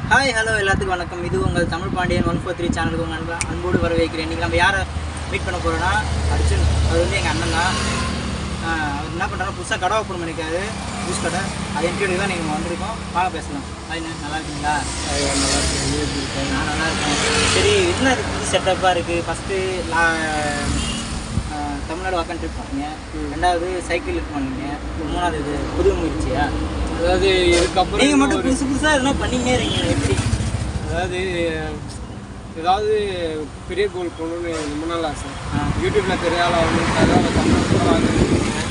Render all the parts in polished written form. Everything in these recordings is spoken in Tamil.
ஹாய் ஹலோ எல்லாத்துக்கும் வணக்கம். இது உங்கள் தமிழ் பாண்டியன் 143 சேனலுக்கு உங்கள் அன்போடு வரவேற்கிறேன். இன்றைக்கி நம்ம யாரை மீட் பண்ண போகிறோன்னா அர்ஜுன். அவர் வந்து எங்கள் அண்ணன் தான். அவர் என்ன பண்ணுறாங்க, புதுசாக கடை ஓப்பன் பண்ணிக்காது, ஜூஸ் கடை. அது இன்டர்வியூ தான் நீங்கள் வந்திருக்கோம். வாங்க பேசலாம். ஹாய்ண்ணா, நல்லா இருக்கீங்களா? நல்லா இருக்கேன். நான் நல்லா இருக்கேன். சரி, என்ன இது புது செட்டப்பாக இருக்குது? ஃபஸ்ட்டு தமிழ்நாடு வாக்கன் ட்ரிப் பண்ணீங்க, ரெண்டாவது சைக்கிள் ட்ரிப் பண்ணீங்க, மூணாவது இது புது முயற்சியா? அதாவது இதுக்கப்புறம் நீங்கள் மட்டும் புதுசாக எதுனா பண்ணிக்கினே இருக்கீங்க, எப்படி? அதாவது ஏதாவது பெரிய கோல் போகணுன்னு ரொம்ப நாள் ஆசை. யூடியூப்பில் பெரிய ஆள் ஆகணுன்றதாக தமிழ்நாட்டுக்குள்ள வாங்கிருக்கீங்க.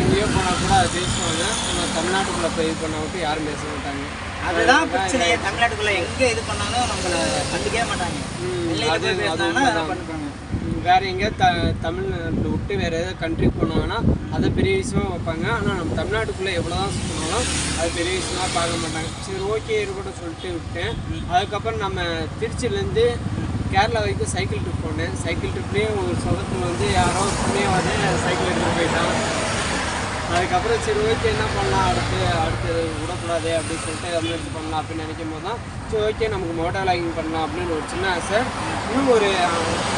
எங்கேயோ போனால் கூட அதை பேசுவாங்க. ஆனால் தமிழ்நாட்டுக்குள்ளே போய் இது பண்ண விட்டு யாரும் பேச மாட்டாங்க. அதுதான் பிரச்சனையே. தமிழ்நாட்டுக்குள்ளே எங்கே இது பண்ணாலும் நம்மளை கண்டுக்கவே மாட்டாங்க. பண்ணுறாங்க. வேறு எங்கேயாவது தமிழ்நாட்டை விட்டு வேறு ஏதாவது கண்ட்ரி போனாங்கன்னா அதை பெரிய விஷயமாக வைப்பாங்க. ஆனால் நம்ம தமிழ்நாட்டுக்குள்ளே எவ்வளோ தான் சுற்றினாலும் அது பெரிய விஷயமாக பார்க்க மாட்டாங்க. சரி, ஓகே இருக்கட்டும் சொல்லிட்டு விட்டேன். அதுக்கப்புறம் நம்ம திருச்சியிலேருந்து கேரளா வரைக்கும் சைக்கிள் ட்ரிப் போனேன். சைக்கிள் ட்ரிப்லேயும் ஒரு சொந்தத்தில் வந்து யாரோ புண்ணியவாதே சைக்கிள் எடுத்துகிட்டு போயிட்டான். அதுக்கப்புறம் சரி, ஓகே என்ன பண்ணலாம், அடுத்து விடக்கூடாது அப்படின்னு சொல்லிட்டு முயற்சி பண்ணலாம் அப்படின்னு நினைக்கும் போது தான் சரி, ஓகே நமக்கு மோட்டார் லாகிங் பண்ணலாம் அப்படின்னு ஒரு சின்ன ஆசை. இன்னும் ஒரு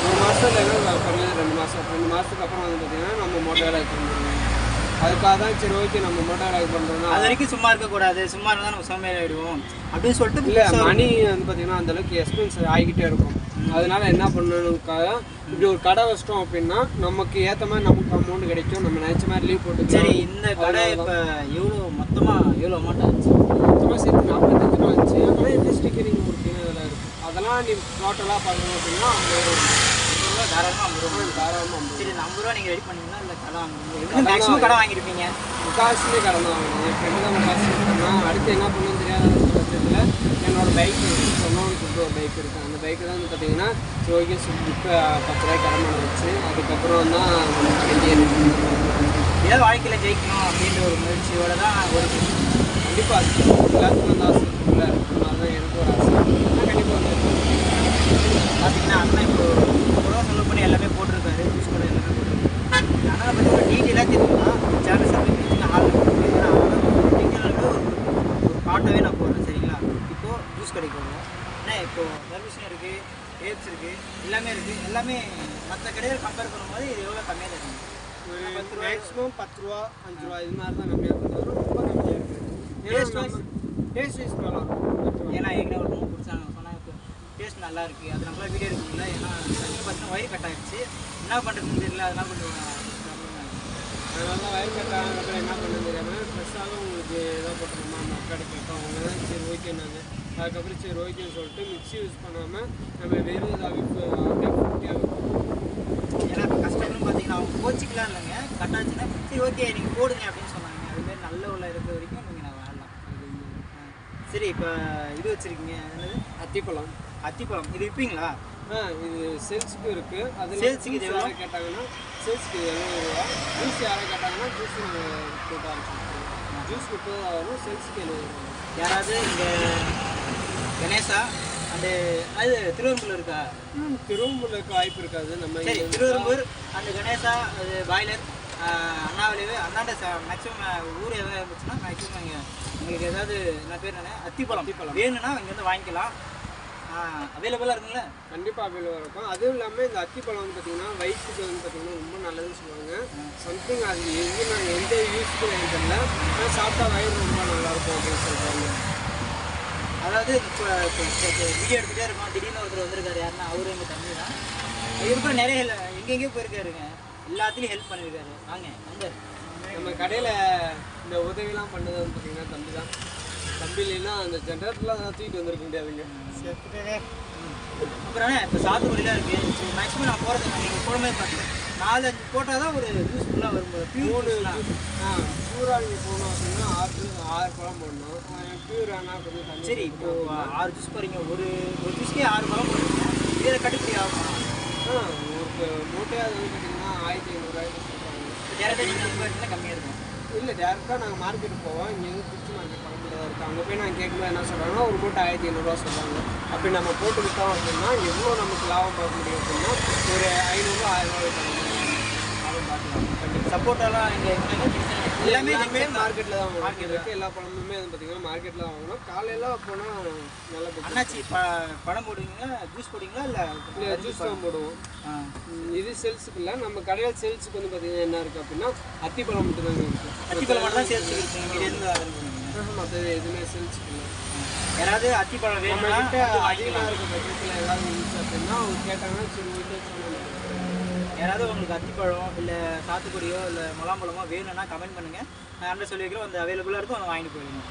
3 மாதம் இல்லைன்னா குறைஞ்சது 2 மாதத்துக்கு அப்புறம் வந்து பார்த்திங்கன்னா நம்ம மோட்டார் லாக் பண்ணிடுவோம். அதுக்காக தான் சரி, ஓகே நம்ம மோட்டார் லாக் பண்ணுறோம்னா அது வரைக்கும் சும்மா இருக்கக்கூடாது. சும்மா இருந்தால் நம்ம சோம்பேறி ஆகிடுவோம் அப்படின்னு சொல்லிட்டு. இல்லை, மணி வந்து பார்த்திங்கன்னா அந்தளவுக்கு எக்ஸ்பென்ஸ் ஆகிக்கிட்டே இருக்கும். அதனால என்ன பண்ணணுக்காக இப்படி ஒரு கடை வச்சிட்டோம் அப்படின்னா நமக்கு ஏற்ற மாதிரி நமக்கு அமௌண்ட் கிடைக்கும். நம்ம நினச்ச மாதிரி லீவ் போட்டு. சரி, இந்த கடை இப்போ எவ்வளோ அமௌண்ட் ஆச்சு? மொத்தமாக சேர்த்து 45 ரூபா ஆச்சு. ஆனால் எப்படி ஸ்டிக்கரிங் கொடுத்தீங்க அதெல்லாம் இருக்கும். அதெல்லாம் நீ டோட்டலாக பார்க்கணும் அப்படின்னா 50 ரூபா தாராளமாக 50 ரூபா. சரி, இந்த 50 ரூபா நீங்கள் ரெடி பண்ணீங்கன்னா இல்லை கடை மேக்ஸிமம் கடை வாங்கியிருப்பீங்க. முக்காசுமே கடை தான் வாங்கினேன். என் ஃப்ரெண்டு தான் முக்காசு பண்ணால் அடுத்து என்ன பண்ணணும்னு தெரியாத பட்சத்தில் என்னோட பைக் சொன்னோன்னு சொல்லிட்டு ஒரு பைக் இருக்குது. அந்த பைக்கு தான் வந்து பார்த்தீங்கன்னா ஓகே இப்போ 10 ரூபாய்க்கு கடை வச்சு அதுக்கப்புறம் தான் வெளியே ஏதாவது வாழ்க்கையில் ஜெயிக்கணும் அப்படின்ற ஒரு முயற்சியோடு தான் ஒரு கண்டிப்பாக எல்லாத்துக்கும் வந்து ஆசை இல்லை. அதுதான் எனக்கு ஒரு ஆசை. கண்டிப்பாக வந்து பார்த்தீங்கன்னா அண்ணன் இப்போ சொல்ல பண்ணி எல்லாமே போட்டிருக்காரு. ஜூஸ் கடை எல்லாமே போட்டிருக்காரு. ஆனால் பற்றி ஒரு டீட்டெயிலாக தெரியும்னா சேனல் சப்ஸ்கிரைப் ஆள் டீட்டெயிலாக ஒரு பாட்டாகவே நான் போடுறேன். சரிங்களா? இப்போது ஜூஸ் கடைக்கு வருவோம். ஏன்னா இப்போது சர்வீஸும் இருக்குது, ஏப்ஸ் இருக்குது, எல்லாமே இருக்குது. எல்லாமே மற்ற கடையில் கம்பேர் பண்ணும்போது இது எவ்வளோ கம்மியாக தான் இருக்குது. ஒரு மேக்ஸிமம் 10 ரூபா 5 ரூபா இது மாதிரி தான் கம்மியாக பண்ணுறது. ரொம்ப கம்மியாக இருக்குது. டேஸ்ட் வைஸ் பரவாயில்ல. ஏன்னா ஏற்கனவே ஒரு மூணு பிடிச்சாங்க சொன்னாங்க, இப்போ டேஸ்ட் நல்லா இருக்குது. அது நம்மளால் வீடியோ எடுக்க முடியல. ஏன்னா பார்த்தீங்கன்னா வயிறு கட் ஆகிடுச்சு. என்ன பண்ணுறதுன்னு தெரியல. அதெல்லாம் கொஞ்சம் அதனால தான் வயிறு கட் ஆனதுக்கப்புறம் என்ன பண்ணுறது தெரியாமல் ஃப்ரெஷ்ஷாக உங்களுக்கு எதாவது போட்டோமா மக்கள் கேட்டோம். அவங்க தான் சரி ஓகே. நாங்கள் அதுக்கப்புறம் சரி ஓகேன்னு சொல்லிட்டு மிக்ஸி யூஸ் பண்ணாமல் நம்ம வெறும் ஏன்னா இப்போ கஸ்டமர்னு பார்த்தீங்கன்னா அவங்க கோச்சிக்கலாம் இல்லைங்க. கட்டாச்சுன்னா சரி ஓகே நீங்கள் போடுங்க அப்படின்னு சொன்னாங்க. அதுமாரி நல்ல உள்ள இருக்க வரைக்கும் நீங்கள் நான் வரலாம். சரி, இப்போ இது வச்சுருக்கீங்க, என்னது அத்திப்பழம் இது விற்பீங்களா? இது சேல்ஸுக்கு இருக்குது. அது சேல்ஸுக்கு இது யாரை கேட்டாங்கன்னா சேல்ஸுக்கு 70 ரூபா. ஜூஸ் யாரை கேட்டாங்கன்னா ஜூஸ் போட்டு ஆரம்பிச்சிருக்கோம். ஜூஸ் 30 ரூபா வரும், சேல்ஸுக்கு 70 ரூபா. யாராவது இங்கே கணேசா அண்டு அது திருவெரும்பூர் இருக்கா? திருவெரும்பூரில் இருக்க வாய்ப்பு இருக்காது. நம்ம சரி, திருவெரும்பூர் அந்த கணேசா அது பாய்லர் அண்ணாவிலேயே அண்ணாண்ட மேக்ஸிமம் ஊர் எதாவது இருந்துச்சுன்னா மேக்ஸிமம் இங்கே உங்களுக்கு ஏதாவது என்ன பேர் அத்திப்பழம் வேணும்னா இங்கேருந்து வாங்கிக்கலாம். அவைலபிளாக இருக்குங்களா? கண்டிப்பாக அவைலபிளாக இருக்கும். அதுவும் இல்லாமல் இந்த அத்திப்பழம் வந்து பார்த்திங்கன்னா வயிற்றுக்கு வந்து பார்த்திங்கன்னா ரொம்ப நல்லதுன்னு சொல்லுவாங்க. சம்திங் அது எங்கே நாங்கள் எந்த யூஸ்ஃபுல் தெரியல. ஆனால் சாப்பிட்டா வயிறு ரொம்ப நல்லாயிருக்கும் அப்படின்னு சொல்கிறாங்க. அதாவது இப்போ வீடியோ எடுத்துகிட்டே இருக்கோம். திடீர்னு ஒருத்தர் வந்திருக்காரு. யாருன்னா அவரும் எங்கள் தம்பி தான். இதுக்கப்புறம் நிறைய எங்கெங்கேயோ போயிருக்காருங்க. எல்லாத்துலேயும் ஹெல்ப் பண்ணியிருக்காரு. வாங்க நம்பர். நம்ம கடையில் இந்த உதவிலாம் பண்ணது வந்து பார்த்திங்கன்னா தம்பி தான். தம்பி இல்லைன்னா அந்த ஜென்ரேட்டர்லாம் தூக்கிட்டு வந்திருக்க முடியாதுங்க. அப்புறம் இப்போ சாத்துக்குடிலாம் இருக்குது. மேக்ஸிமம் நான் போகிறது நீங்கள் போட மாதிரி பார்த்தேன் 4-5 போட்டால் தான் ஒரு யூஸ்ஃபுல்லாக வரும்போது பியூராக நீங்கள் போகணும் அப்படின்னா 6 பழம் போடணும். பியூர் ஆனால் கொஞ்சம் தண்ணி. சரி, இப்போது 6 ஜூஸ் போகிறீங்க. ஒரு ஜூஸ்க்கே 6 பழம் போடுறீங்க. இதில் கட்டுப்படி ஆகுமா? ஒரு மூட்டையாக அது வந்து பார்த்திங்கன்னா 1500 ரூபாய்க்கு சொல்கிறாங்க. டேரெக்டாக நீங்கள் எடுத்துக்கிட்டா கம்மியாக இருக்கும். இல்லை, டேரெக்டாக நாங்கள் மார்க்கெட்டுக்கு போவோம். இங்கேருந்து திருச்சி மார்க்கெட் பக்கத்தில் தான் இருக்குது. அங்கே போய் நாங்கள் கேட்கும்போது என்ன சொல்கிறாங்கன்னா ஒரு மூட்டை 1500 ரூபா சொல்கிறாங்க. அப்படி நம்ம போட்டு விட்டோம் அப்படின்னா எவ்வளோ நமக்கு லாபம் பார்க்க முடியும் அப்படின்னா ஒரு 500 ரூபா 1000 ரூபாய் லாபம் பார்க்கலாம். சப்போட்டாலாம் இங்கே எல்லாமே மார்க்கெட்டில் தான் மார்க்கெட் இருக்குது. எல்லா பழமுமே வந்து பார்த்தீங்கன்னா மார்க்கெட்டில் தான் வாங்கணும். காலையில் போனால் நல்லா அண்ணாச்சி பழம் போடுவீங்களா, ஜூஸ் போடுவீங்களா? இல்லை ஜூஸ் தான் போடுவோம். இது சேல்ஸுக்கு இல்லை, நம்ம கடையில் சேல்ஸுக்கு வந்து பார்த்தீங்கன்னா என்ன இருக்குது அப்படின்னா அத்திப்பழம் மட்டும் தாங்க இருக்குது. அத்திப்பழம் மட்டும் தான் சேல்ஸுக்கு இருக்குது. மற்றது எதுவுமே சேல்ஸுக்கு இல்லை. யாராவது அத்திப்பழம் வேணும்னா அதிகமாக இருக்க பட்சத்தில் ஏதாவது இருந்துச்சு அப்படின்னா அவங்க கேட்டாங்கன்னா சரி ஓகே சொல்லணும். யாராவது உங்களுக்கு அத்திப்பழம் இல்லை சாத்துக்குடியோ இல்லை முலாம்பழமோ வேணும்னா கமெண்ட் பண்ணுங்கள். நான் அண்ணன் சொல்லி வைக்கிறோம், அந்த அவைலபிளாக இருக்கும், அவங்க வாங்கிட்டு போயிடுங்க.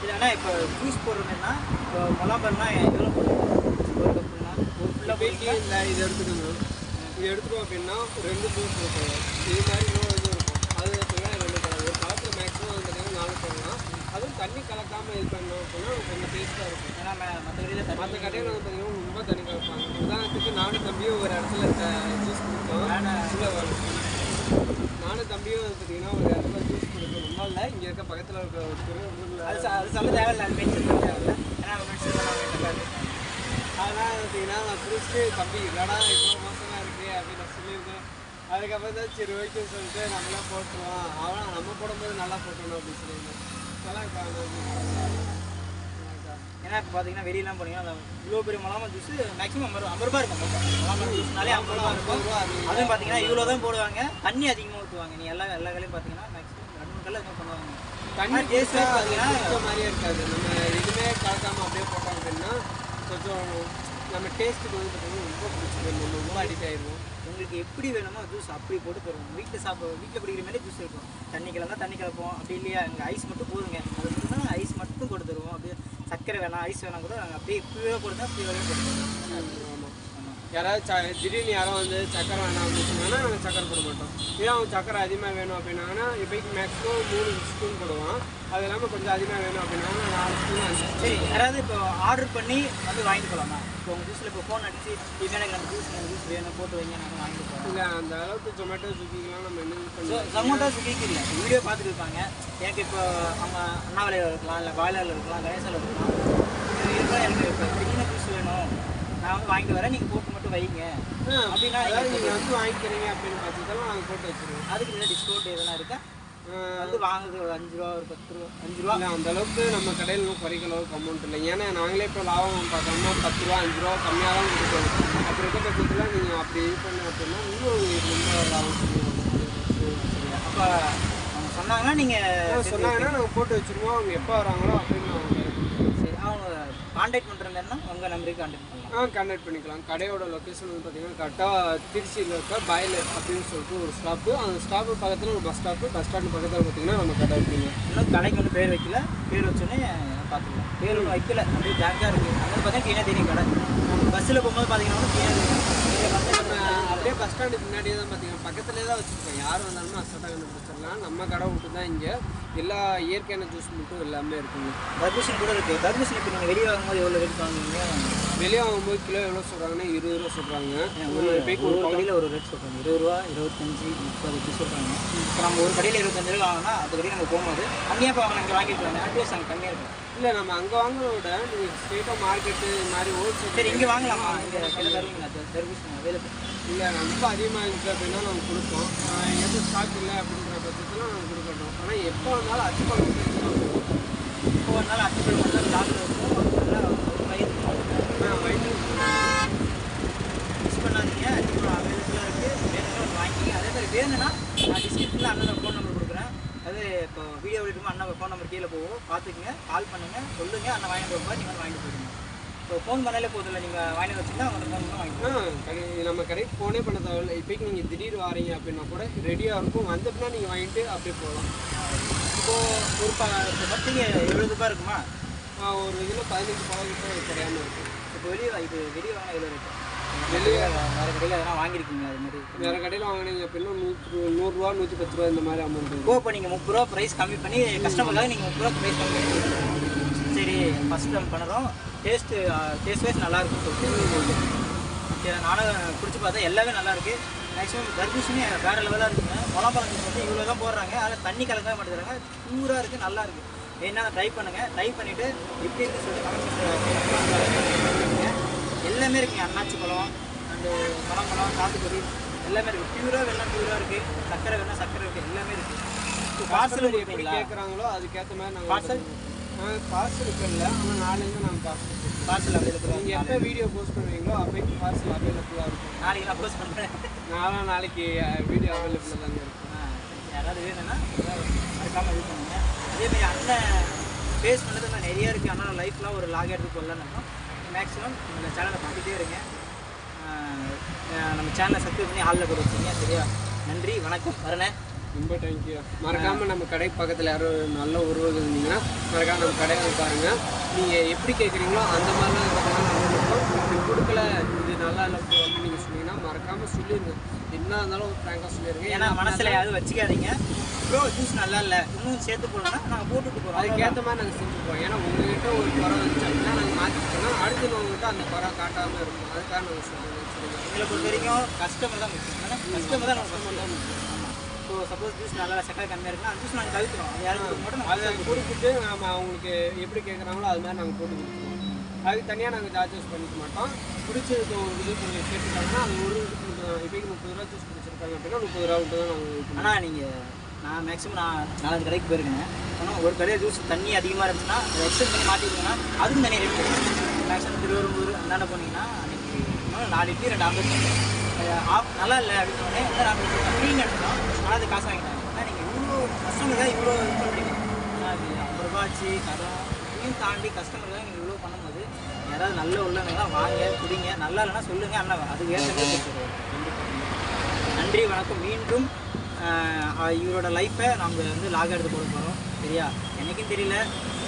இல்லைன்னா இப்போ ஜூஸ் போடுறதுன்னா இப்போ முலாம்பழம்னா எவ்வளோ போடுவோம்? ஒரு கப்புனா ஒரு ஃபுல்லாக போய்க்கு இல்லை இது எடுத்துக்கணும். இது எடுத்துட்டோம் அப்படின்னா 2 ஜூஸ் இருக்கும். இது மாதிரி இன்னொரு இது இருக்கும். அது பார்த்தீங்கன்னா 2 கலர். ஒரு காலத்தில் மேக்ஸிமம் வந்து பார்த்தீங்கன்னா 4 போடலாம். அதுவும் தண்ணி கலக்காமல் இது பண்ணோம் அப்படின்னா கொஞ்சம் டேஸ்ட்டாக இருக்கும். ஏன்னா மற்ற கடையில் வந்து பார்த்தீங்கன்னா ரொம்ப தண்ணி கலப்பாங்க. உதாரணத்துக்கு நானும் தம்பியும் ஒரு இடத்துல ஜூஸ் குடித்தோம். நானும் தம்பியும் வந்து பார்த்தீங்கன்னா ஒரு இடத்துல ஜூஸ் குடித்தோம். ரொம்ப இல்லை, இங்கே இருக்க பக்கத்தில் இருக்க ஒரு அது சொல்ல தேவையில்லை, அது மென்ஷன் பண்ண தேவையில்லை. ஏன்னா மென்ஷன் பண்ணாங்க. அதனால் பார்த்தீங்கன்னா நான் குடிச்சிட்டு தம்பி இல்லைடா இவ்வளோ மோசமாக இருக்குது அப்படின்னு நான் சொல்லியிருக்கேன். அதுக்கப்புறம் தான் சரி ஓகே சொல்லிட்டு நம்மளாம் போட்டுருவோம், அவனா நம்ம போடும்போது நல்லா போட்டணும் அப்படின்னு சொல்லியிருந்தேன். நல்லா ஏன்னா இப்போ பார்த்தீங்கன்னா வெளியெல்லாம் போனீங்கன்னா இவ்வளோ பெரிய முலாம்பழம் ஜூஸ் மேக்ஸிமம் 50 ரூபா இருக்கும். முலாம்பழம் ஜூஸ்னாலே 50 ரூபா இருக்கும். அதுவும் பார்த்தீங்கன்னா இவ்வளோ தான் போடுவாங்க, தண்ணி அதிகமாக ஊற்றுவாங்க. நீ எல்லா கடையிலையும் பார்த்தீங்கன்னா மேக்ஸிமம் 2 கல்ல எதுவும் பண்ணுவாங்க. தண்ணி டேஸ்ட்டாக பார்த்தீங்கன்னா மாதிரியே இருக்காது. நம்ம எதுவுமே கலக்காமல் அப்படியே போட்டோம் அப்படின்னா கொஞ்சம் நம்ம டேஸ்ட்டுக்கு வந்து பார்த்தீங்கன்னா ரொம்ப பிடிச்சிருக்கும், நம்ம ரொம்ப அடிக்ட் ஆகிடுவோம். உங்களுக்கு எப்படி வேணுமோ ஜூஸ் அப்படி போட்டு தருவோம். வீட்டில் குடிக்கிற மாதிரி ஜூஸ் இருக்கும். தண்ணி கலந்தா தண்ணி கலப்போம், அப்படி இல்லையா எங்கள் ஐஸ் மட்டும் போதுங்க, அது மட்டும் ஐஸ் மட்டும் போட்டு தருவோம். அப்படியே சர்க்கரை வேணாம் ஐஸ் வேணாம் கூட நாங்கள் அப்படியே இப்படியே கொடுத்தா இப்படி வரையும் போட்டுருவோம். ஆமாம், யாராவது திடீர்னு யாரும் வந்து சக்கரை வேணாம் அப்படின்னு சொன்னாங்கன்னா நாங்கள் சக்கரை போட மாட்டோம். இதே அவங்க சக்கரை அதிகமாக வேணும் அப்படின்னாங்கன்னா இப்போக்கு மேக்ஸிமம் 3 ஸ்பூன் போடுவோம். அது இல்லாமல் கொஞ்சம் அதிகமாக வேணும் அப்படின்னா 4 ஸ்பூன் 5 ஸ்பூன். சரி, யாராவது இப்போ ஆர்டர் பண்ணி வந்து வாங்கிட்டு போகலாமா? இப்போ உங்கள் ஜூஸில் இப்போ ஃபோன் அடிச்சு இது எனக்கு நம்ம ஜூஸ் வேணும் போட்டு வைங்க, நாங்கள் வாங்கிட்டு போகிறோம். இல்லை அந்த அளவுக்கு ஜொமேட்டோ ஸ்விக்கிலாம் நம்ம என்ன பண்ணுவோம். ஜொமேட்டோ ஸ்விக்கிக்கு இல்லை, வீடியோ பார்த்துட்டு இருப்பாங்க. எனக்கு இப்போ அவங்க அண்ணாமலையில் இருக்கலாம், இல்லை பாய்லரில் இருக்கலாம், கணேசாவில் இருக்கலாம். இருக்கலாம் எனக்கு இப்போ திடீர்னு ஜூஸ் வேணும், நான் வந்து வாங்கிட்டு வரேன், நீங்கள் போட்டு மட்டும் வைங்க அப்படின்னா நீங்கள் வந்து வாங்கிக்கிறீங்க அப்படின்னு பார்த்துதான் நாங்கள் போட்டு வச்சுருவோம். அதுக்கு ஏதாவது டிஸ்கவுண்ட் எதனா இருக்கா? வந்து வாங்குறது ஒரு 5 ரூபா ஒரு 10 ரூபா 5 ரூபா இல்லை அந்த அளவுக்கு நம்ம கடையில் இன்னும் குறைக்கிற அளவுக்கு அமௌண்ட் இல்லை. ஏன்னா நாங்களே இப்போ லாபம் பார்த்தோம்னா 10 ரூபா 5 ரூபா கம்மியாக தான் கொடுக்குறோம். அப்படி இருக்க பட்சத்தில் நீங்கள் அப்படி இது பண்ண அப்படின்னா இன்னும் உங்களுக்கு ரொம்ப லாபம் சொல்லுவோம். அப்போ அவங்க சொன்னாங்கன்னா நீங்கள் சொன்னாங்கன்னா நாங்கள் போட்டு வச்சுருவோம். அவங்க எப்போ வராங்களோ அப்படின்னு அவங்க சரி, அவங்க கான்டாக்ட் பண்ணுறதுன்னா உங்கள் நம்பருக்கு கான்டாக்ட் பண்ணலாம். கான்டாக்ட் பண்ணிக்கலாம். கடையோட லொக்கேஷன் வந்து பார்த்தீங்கன்னா கரெக்டாக திருச்சியில் இருக்க பாய்லர் அப்படின்னு சொல்லிட்டு ஒரு ஸ்டாப்பு. அந்த ஸ்டாப்பு பக்கத்தில் ஒரு பஸ் ஸ்டாண்டு பக்கத்தில் பார்த்தீங்கன்னா நம்ம கடை இருக்குங்க. இன்னும் கடைக்கு வந்து பேர் வைக்கல, பேர் வச்சோன்னே பார்த்துக்கலாம். பேர் ஒன்றும் வைக்கல, அப்படியே ஜாக்காக இருக்குது. அங்கே பார்த்தீங்கன்னா கீழே தெரியும் கடை. நம்ம பஸ்ஸில் போகும்போது பார்த்தீங்கன்னா கீழே அப்படியே பஸ் ஸ்டாண்டு முன்னாடியே தான் பார்த்தீங்கன்னா பக்கத்துலேயே தான் வச்சுருக்கோம். யார் வந்தாலுமே அசட்டாக கண்டுபிடிச்சிடலாம். நம்ம கடை விட்டு தான் இங்கே எல்லா இயற்கையான ஜூஸ் மட்டும் எல்லாமே இருக்குங்க. தர்பூசணி கூட இருக்குது. தர்பூசணி இப்போ நீங்கள் வெளியே வாங்கும்போது எவ்வளோ ரேட் வாங்குவீங்க? வெளியே வாங்கும்போது கிலோ எவ்வளோ சொல்கிறாங்கன்னா 20 ரூபா சொல்கிறாங்க. ஒரு கடையில் ஒரு ரேட் சொல்கிறாங்க 20 ரூபா 25 30 இப்படி சொல்கிறாங்க. இப்போ நம்ம ஒரு கடையில் 25 ரூபா வாங்கினா அது கடையில் நம்ம போகும்போது அங்கேயே இப்போ அவங்க வாங்கிக்கலாம். அட்வான்ஸ் அங்கே கம்மியாக இருக்கும். இல்லை நம்ம அங்கே வாங்குறத விட நீங்கள் ஸ்ட்ரெயிட்டாக மார்க்கெட்டு இது மாதிரி ஹோல்சேல். சரி, இங்கே வாங்கலாமா? இங்கே கடை தருவீங்களா தர்பூசணி அவைலபிள்? இல்லை ரொம்ப அதிகமாக இருந்துச்சு அப்படின்னா நம்ம கொடுப்போம். எதுவும் ஸ்டாக் இல்லை அப்படின்ற பட்சத்தில் நம்ம கொடுக்கணும். ஆனால் எப்போ வந்தாலும் அச்சுப்பழம் இப்போ வந்தாலும் அச்சுப்பழம் வந்து ஸ்டாக்கில் இருக்கும். நல்லா வயிற்று மிஸ் பண்ணாதீங்க. அச்சுப்பழம் அவைலபிளாக இருக்குது. வேணும்னு வாங்கிக்கிங்க. அதே மாதிரி வேணும்னா நான் டிஸ்கிரிப்ஷனில் அண்ணனோட ஃபோன் நம்பர் கொடுக்குறேன். அது இப்போ வீடியோ எடுக்கும்போது அண்ணன் ஃபோன் நம்பர் கீழே போவோம், பார்த்துக்குங்க, கால் பண்ணுங்கள், சொல்லுங்கள், அண்ணன் வாங்கிட்டு வரும்போது நீங்கள் வந்து வாங்கிட்டு போயிடுங்க. இப்போ ஃபோன் பண்ணாலே போதில்லை, நீங்கள் வாங்கிட்டு வச்சுருந்தா அவங்க ஃபோன் பண்ணி வாங்கிக்கலாம். நம்ம கடைக்கு ஃபோனே பண்ண தேவையில்லை. இப்போக்கு நீங்கள் திடீர் வாரீங்க அப்படின்னா கூட ரெடியாக இருக்கும். வந்தப்பனா நீங்கள் வாங்கிட்டு அப்படியே போகலாம். இப்போது ஒரு பத்துக்கு 70 ரூபாய் இருக்குமா? ஒரு இதில் 15 பழம் கிட்ட கிடையாமல் இருக்கும். இப்போ வெளியே வாங்கினா எவ்வளோ இருக்கும்? வெளியே வேறு கடையில் எதனா வாங்கியிருக்கீங்க அது மாதிரி? வேறு கடையில் வாங்கினீங்க அப்படின்னா 100 ரூபா 110 ரூபா இந்த மாதிரி அமௌண்ட் இருக்கும். இப்போ நீங்கள் 30 ரூபா ப்ரைஸ் கம்மி பண்ணி கஸ்டமருக்காக நீங்கள் 30 ரூபா ப்ரைஸ் கம்மி பண்ணி சரி ஃபஸ்ட் டைம் பண்ணுறோம். டேஸ்ட் வைஸ் நல்லாயிருக்குன்னு சொல்லிட்டு சரி நானும் குடிச்சு பார்த்தா எல்லாமே நல்லாயிருக்கு. மேக்ஸிமம் தர்பூசணி வேறு லெவலாக இருக்குங்க. முலாம்பழம் ஜூஸ் வந்து இவ்வளோ தான் போடுறாங்க, அதில் தண்ணி கலக்கவே மாட்டேங்கிறாங்க. பியூராக இருக்குது, நல்லா இருக்குது. வேணா ட்ரை பண்ணுங்கள். ட்ரை பண்ணிவிட்டு எப்படி இருக்குன்னு சொல்லிட்டு கமெண்ட் எல்லாமே இருக்குங்க. அண்ணாச்சி பழம் அண்டு முலாம்பழம் சாத்துக்குடி எல்லாமே இருக்குது. பியூராக வேணால் பியூராக இருக்குது, சக்கரை வேணால் சக்கரை இருக்குது, எல்லாமே இருக்குது. பார்சல் எப்படி கேட்குறாங்களோ அதுக்கேற்ற மாதிரி நாங்கள் பார்சல் பார்சல் இப்போ இல்லை, ஆனால் நாளைக்கு நாங்கள் பார்சல் அவைலபிளாக நீங்கள் எப்போ வீடியோ போஸ்ட் பண்ணுவீங்களோ அப்போக்கு பார்சல் அவைலபிளாக இருக்கும். நாளைக்கு நான் போஸ்ட் பண்ணுறேன். நாளைக்கு வீடியோ அவைலபிளாக தாங்க இருக்கும். யாராவது வேணும்னா மறக்காமல் இது பண்ணுங்க. அதேமாதிரி அண்ணன் ஃபேஸ் பண்ணது நான் நிறைய இருக்குது. ஆனால் லைஃப்லாம் ஒரு லாக் எடுத்து கொள்ளணும். மேக்ஸிமம் இந்த சேனலை பார்த்துட்டே இருங்க. நம்ம சேனலை சப்ஸ்கிரைப் பண்ணி ஹாலில் கூட வச்சுங்க. சரியா? நன்றி, வணக்கம், வரேன். ரொம்ப தேங்க்யூ. மறக்காமல் நம்ம கடை பக்கத்தில் யாரும் நல்ல உருவங்கள் இருந்தீங்கன்னா மறக்காமல் நம்ம கடையை பாருங்கள். நீங்கள் எப்படி கேட்குறீங்களோ அந்த மாதிரிலாம் பார்த்தீங்கன்னா நம்ம கொடுக்கல இது நல்லா இல்லை அப்படின்னு நீங்கள் சொன்னீங்கன்னா மறக்காமல் சொல்லிடுங்க. என்ன இருந்தாலும் ஒரு ஃப்ராங்காக சொல்லிடுங்க. ஏன்னா மனசில் யாரும் வச்சுக்காதீங்க. ப்ரோ ஜூஸ் நல்லா இல்லை, இன்னும் சேர்த்து போடணும்னா நாங்கள் போட்டுட்டு போகிறோம். அதுக்கேற்ற மாதிரி நாங்கள் செஞ்சுப்போம். ஏன்னா உங்கள்கிட்ட ஒரு குறை வந்துச்சு அப்படின்னா நாங்கள் மாற்றிட்டோம்னா அடுத்து உங்கள்கிட்ட அந்த குறை காட்டாமல் இருக்கும். அதுக்காக நாங்கள் சொல்லுவோம். எங்களை பொறுத்த வரைக்கும் கஸ்டமர் தான் முக்கியம். ஏன்னா கஸ்டமர் தான் ஸோ சப்போஸ் ஜூஸ் நல்லா சக்கரை கம்மியாக இருக்குன்னா அந்த ஜூஸ் நாங்கள் தவிர்க்கிறோம். அது யாருக்கு மட்டும் அதை கொடுத்துட்டு நம்ம அவங்களுக்கு எப்படி கேட்குறாங்களோ அது மாதிரி நாங்கள் போட்டு கொடுத்துருவோம். அதுக்கு தனியாக நாங்கள் சார்ஜஸ் பண்ணிக்க மாட்டோம். பிடிச்சதுக்கு ஒரு இது கொஞ்சம் கேட்டுட்டாங்கன்னா அது ஒரு இப்போக்கு 30 ரூபா ஜூஸ் பிடிச்சிருக்காங்க அப்படின்னா 30 ரூபா விட்டு தான் நாங்கள். ஆனால் நீங்கள் நான் மேக்ஸிமம் நான் 4 கடைக்கு போயிருக்கேன். ஆனால் ஒரு கடையில் ஜூஸ் தண்ணி அதிகமாக இருந்துச்சுன்னா அதை எக்ஸ்டெண்ட் பண்ணி மாற்றிக்கிட்டோம்னா அதுவும் தனியாக ரேட் போகும். மேக்ஸிமம் திருவரம்பூர் அந்தாண்ட போனீங்கன்னா அன்றைக்கி 4 இட்லி 2 ஆம்புலன்ஸ் நல்லா இல்லை அப்படின்னு சொன்னேன். வந்து நாங்கள் க்ளீன் எடுத்தோம். ஆனால் அது காசு வாங்கிட்டாங்க. ஏன்னா நீங்கள் இவ்வளோ கஸ்டமர் தான் இவ்வளோ இது பண்ணுறீங்க. ஏன்னா அது 50 ரூபா ஆச்சு கடன் இதையும் தாண்டி கஸ்டமர் தான் நீங்கள் இவ்வளோ பண்ணும்போது யாராவது நல்ல உள்ளவங்கலாம் வாங்க குடிங்க. நல்லா இல்லைன்னா சொல்லுங்கள். ஆனால் அதுக்கு ஏற்ற நன்றி, வணக்கம். மீண்டும் இவரோட லைஃப்பை நாங்கள் வந்து லாக் எடுத்து போட போகிறோம். சரியா? எனக்கும் தெரியல,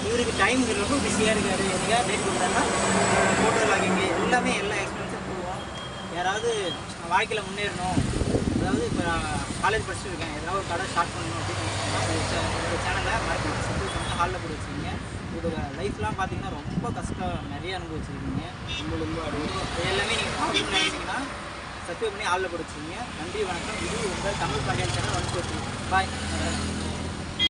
இவருக்கு டைம் ரொம்ப பிஸியாக இருக்காரு. எனக்கு டேட் கொடுத்தாருன்னா ஃபோட்டோ லாகிங்கு எல்லாமே எல்லா எக்ஸ்பீரியன்ஸும் போடுவோம். யாராவது வாழ்க்கையில் முன்னேறணும், அதாவது இப்போ நான் காலேஜ் படிச்சுட்டு இருக்கேன், எதனா ஒரு கடை ஸ்டார்ட் பண்ணணும் அப்படின்னு உங்கள் சேனலை மறக்காம சப்ஸ்கிரைப் பண்ணி ஹாலில் போட்டு வச்சுருக்கீங்க. உங்களோட லைஃப்லாம் பார்த்தீங்கன்னா ரொம்ப கஷ்டம் நிறைய அனுபவிச்சிருக்கீங்க. ரொம்ப எல்லாமே நீங்கள் பார்க்கணும்னு நினைச்சிங்கன்னா சப்ஸ்கிரைப் பண்ணி ஹாலில் போட்டு வச்சுருக்கீங்க. நன்றி, வணக்கம். இது உங்கள் தமிழ் பாண்டியன் சேனல் வந்து பாய்.